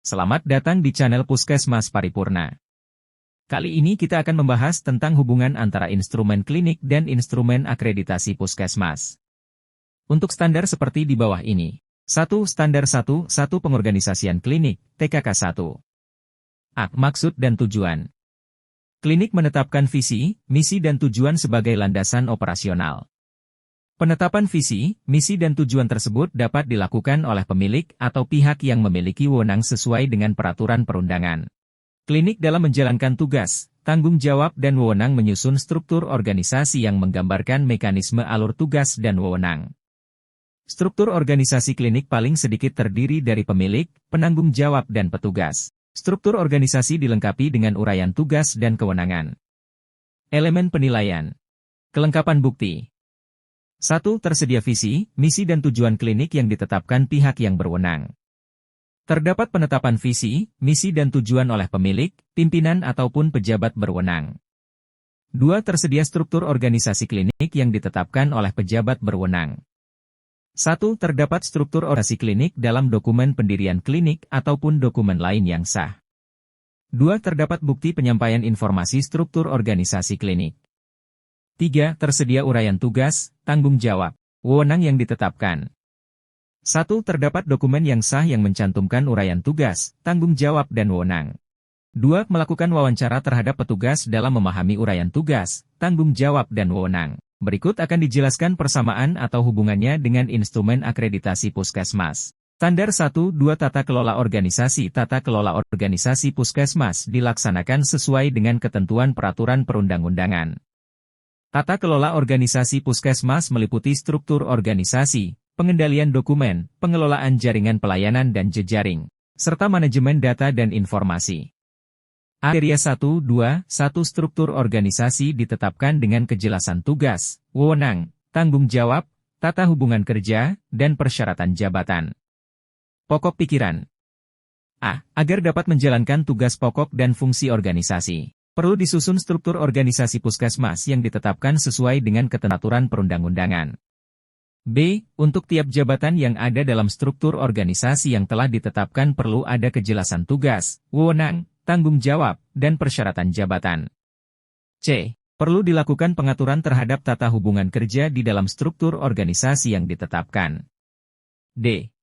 Selamat datang di channel Puskesmas Paripurna. Kali ini kita akan membahas tentang hubungan antara instrumen klinik dan instrumen akreditasi puskesmas. Untuk standar seperti di bawah ini. 1. Standar 1 Pengorganisasian Klinik, TKK 1. A. Maksud dan tujuan. Klinik menetapkan visi, misi dan tujuan sebagai landasan operasional. Penetapan visi, misi dan tujuan tersebut dapat dilakukan oleh pemilik atau pihak yang memiliki wewenang sesuai dengan peraturan perundangan. Klinik dalam menjalankan tugas, tanggung jawab dan wewenang menyusun struktur organisasi yang menggambarkan mekanisme alur tugas dan wewenang. Struktur organisasi klinik paling sedikit terdiri dari pemilik, penanggung jawab dan petugas. Struktur organisasi dilengkapi dengan uraian tugas dan kewenangan. Elemen penilaian. Kelengkapan bukti. 1. Tersedia visi, misi dan tujuan klinik yang ditetapkan pihak yang berwenang. Terdapat penetapan visi, misi dan tujuan oleh pemilik, pimpinan ataupun pejabat berwenang. 2. Tersedia struktur organisasi klinik yang ditetapkan oleh pejabat berwenang. 1. Terdapat struktur organisasi klinik dalam dokumen pendirian klinik ataupun dokumen lain yang sah. 2. Terdapat bukti penyampaian informasi struktur organisasi klinik. 3. Tersedia uraian tugas, tanggung jawab, wewenang yang ditetapkan. 1. Terdapat dokumen yang sah yang mencantumkan uraian tugas, tanggung jawab dan wewenang. 2. Melakukan wawancara terhadap petugas dalam memahami uraian tugas, tanggung jawab dan wewenang. Berikut akan dijelaskan persamaan atau hubungannya dengan instrumen akreditasi puskesmas. Standar 1-2 Tata kelola organisasi. Tata kelola organisasi puskesmas dilaksanakan sesuai dengan ketentuan peraturan perundang-undangan. Tata kelola organisasi puskesmas meliputi struktur organisasi, pengendalian dokumen, pengelolaan jaringan pelayanan dan jejaring, serta manajemen data dan informasi. Kriteria 1-2-1 Struktur organisasi ditetapkan dengan kejelasan tugas, wewenang, tanggung jawab, tata hubungan kerja, dan persyaratan jabatan. Pokok pikiran. A. Agar dapat menjalankan tugas pokok dan fungsi organisasi, perlu disusun struktur organisasi puskesmas yang ditetapkan sesuai dengan ketentuan perundang-undangan. B. Untuk tiap jabatan yang ada dalam struktur organisasi yang telah ditetapkan perlu ada kejelasan tugas, wewenang, tanggung jawab, dan persyaratan jabatan. C. Perlu dilakukan pengaturan terhadap tata hubungan kerja di dalam struktur organisasi yang ditetapkan. D.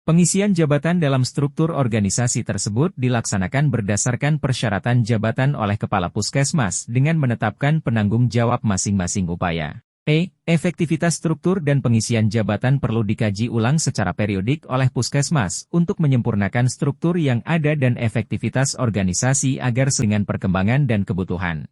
Pengisian jabatan dalam struktur organisasi tersebut dilaksanakan berdasarkan persyaratan jabatan oleh Kepala Puskesmas dengan menetapkan penanggung jawab masing-masing upaya. E. Efektivitas struktur dan pengisian jabatan perlu dikaji ulang secara periodik oleh Puskesmas untuk menyempurnakan struktur yang ada dan efektivitas organisasi agar dengan perkembangan dan kebutuhan.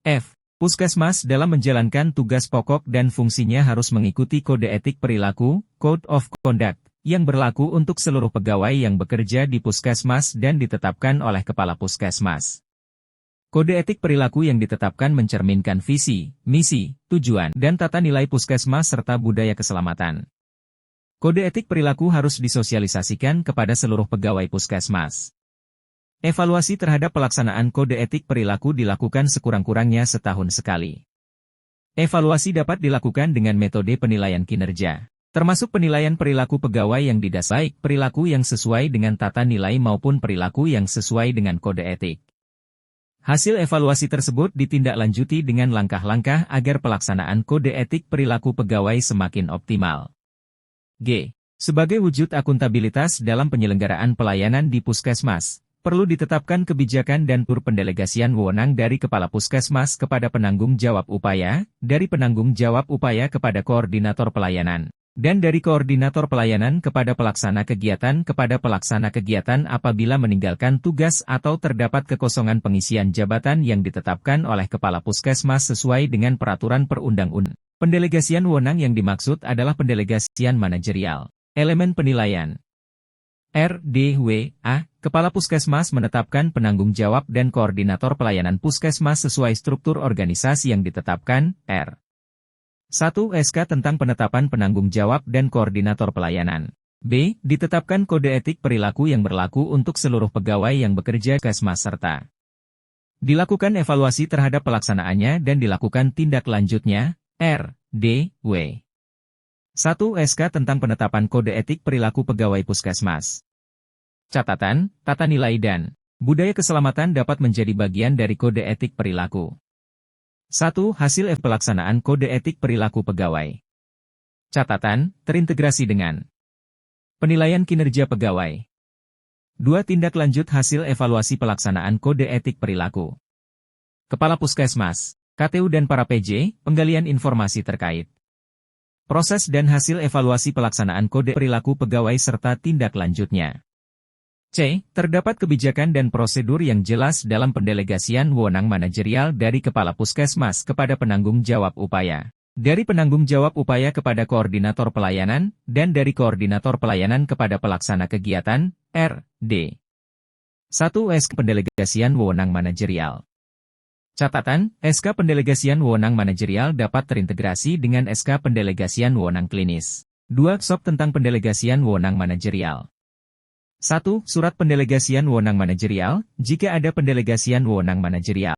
F. Puskesmas dalam menjalankan tugas pokok dan fungsinya harus mengikuti kode etik perilaku, Code of Conduct, yang berlaku untuk seluruh pegawai yang bekerja di puskesmas dan ditetapkan oleh Kepala Puskesmas. Kode etik perilaku yang ditetapkan mencerminkan visi, misi, tujuan, dan tata nilai puskesmas serta budaya keselamatan. Kode etik perilaku harus disosialisasikan kepada seluruh pegawai puskesmas. Evaluasi terhadap pelaksanaan kode etik perilaku dilakukan sekurang-kurangnya setahun sekali. Evaluasi dapat dilakukan dengan metode penilaian kinerja, termasuk penilaian perilaku pegawai yang didasari perilaku yang sesuai dengan tata nilai maupun perilaku yang sesuai dengan kode etik. Hasil evaluasi tersebut ditindaklanjuti dengan langkah-langkah agar pelaksanaan kode etik perilaku pegawai semakin optimal. G. Sebagai wujud akuntabilitas dalam penyelenggaraan pelayanan di puskesmas, perlu ditetapkan kebijakan dan pendelegasian wewenang dari Kepala Puskesmas kepada penanggung jawab upaya, dari penanggung jawab upaya kepada koordinator pelayanan, dan dari koordinator pelayanan kepada pelaksana kegiatan apabila meninggalkan tugas atau terdapat kekosongan pengisian jabatan yang ditetapkan oleh Kepala Puskesmas sesuai dengan peraturan perundang-undangan. Pendelegasian wewenang yang dimaksud adalah pendelegasian manajerial. Elemen penilaian. RDWA, Kepala Puskesmas menetapkan penanggung jawab dan koordinator pelayanan puskesmas sesuai struktur organisasi yang ditetapkan. 1. SK tentang penetapan penanggung jawab dan koordinator pelayanan. B. Ditetapkan kode etik perilaku yang berlaku untuk seluruh pegawai yang bekerja di puskesmas serta dilakukan evaluasi terhadap pelaksanaannya dan dilakukan tindak lanjutnya. RDW. 1. SK tentang penetapan kode etik perilaku pegawai puskesmas. Catatan, tata nilai dan budaya keselamatan dapat menjadi bagian dari kode etik perilaku. 1. Hasil pelaksanaan kode etik perilaku pegawai. Catatan, terintegrasi dengan penilaian kinerja pegawai. 2. Tindak lanjut hasil evaluasi pelaksanaan kode etik perilaku. Kepala Puskesmas, KTU dan para PJ, penggalian informasi terkait proses dan hasil evaluasi pelaksanaan kode perilaku pegawai serta tindak lanjutnya. C. Terdapat kebijakan dan prosedur yang jelas dalam pendelegasian wewenang manajerial dari Kepala Puskesmas kepada penanggung jawab upaya, dari penanggung jawab upaya kepada koordinator pelayanan, dan dari koordinator pelayanan kepada pelaksana kegiatan, R.D. 1. SK Pendelegasian wewenang manajerial. Catatan, SK Pendelegasian wewenang manajerial dapat terintegrasi dengan SK Pendelegasian wewenang klinis. 2. SOP tentang pendelegasian wewenang manajerial. 1. Surat pendelegasian wewenang manajerial, jika ada pendelegasian wewenang manajerial.